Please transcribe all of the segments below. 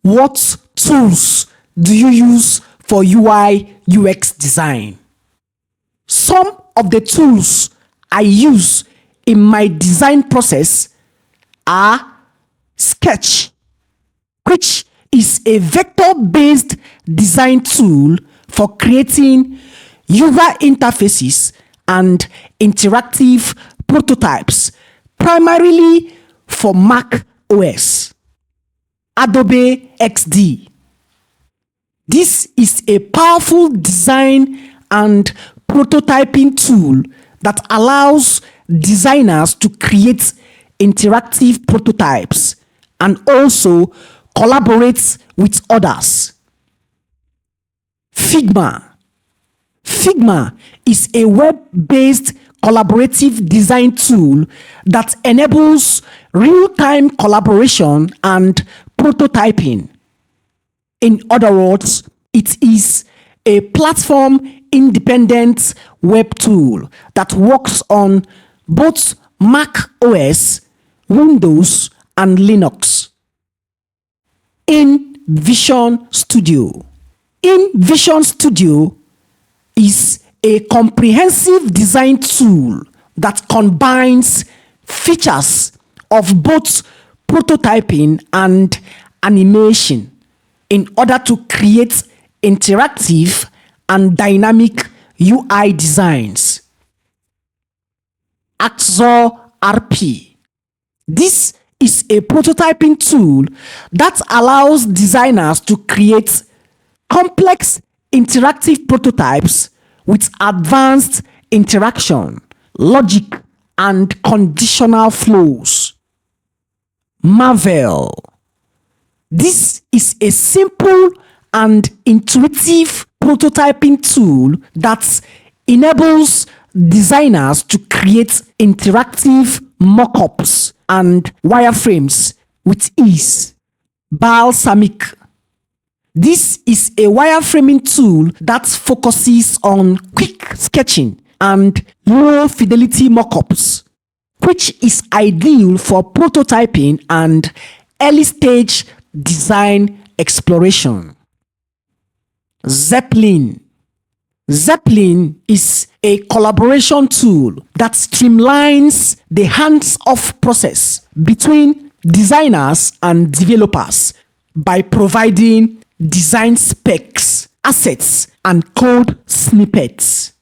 What tools do you use for UI UX design? Some of the tools I use in my design process are Sketch, which is a vector-based design tool for creating user interfaces and interactive prototypes, primarily for Mac OS. Adobe XD. This is a powerful design and prototyping tool that allows designers to create interactive prototypes and also collaborate with others. Figma. Figma is a web-based collaborative design tool that enables real-time collaboration and prototyping. In other words, it is a platform-independent web tool that works on both Mac OS, Windows, and Linux. InVision Studio. InVision Studio is a comprehensive design tool that combines features of both prototyping and animation in order to create interactive and dynamic UI designs. Axor RP. This is a prototyping tool that allows designers to create complex interactive prototypes with advanced interaction, logic, and conditional flows. Marvel. This is a simple and intuitive prototyping tool that enables designers to create interactive mockups and wireframes with ease. Balsamic. This is a wireframing tool that focuses on quick sketching and low fidelity mockups, which is ideal for prototyping and early stage design exploration. Zeppelin. Zeppelin is a collaboration tool that streamlines the hands-off process between designers and developers by providing design specs, assets, and code snippets.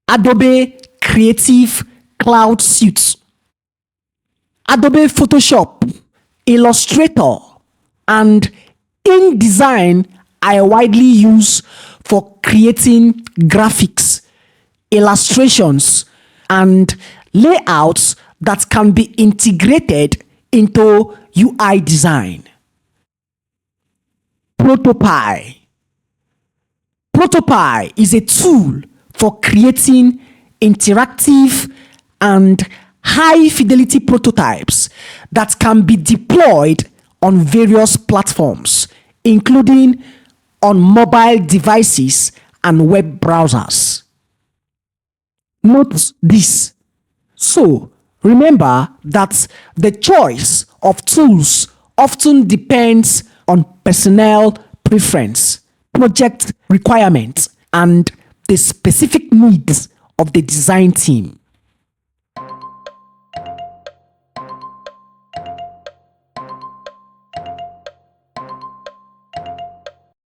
Adobe Creative Cloud Suite. Adobe Photoshop, Illustrator, and InDesign are widely used for creating graphics, illustrations, and layouts that can be integrated into UI design. Protopie. Protopie is a tool for creating interactive and high-fidelity prototypes that can be deployed on various platforms, including on mobile devices and web browsers. Note this. So, remember that the choice of tools often depends on personnel preference, project requirements, and the specific needs of the design team.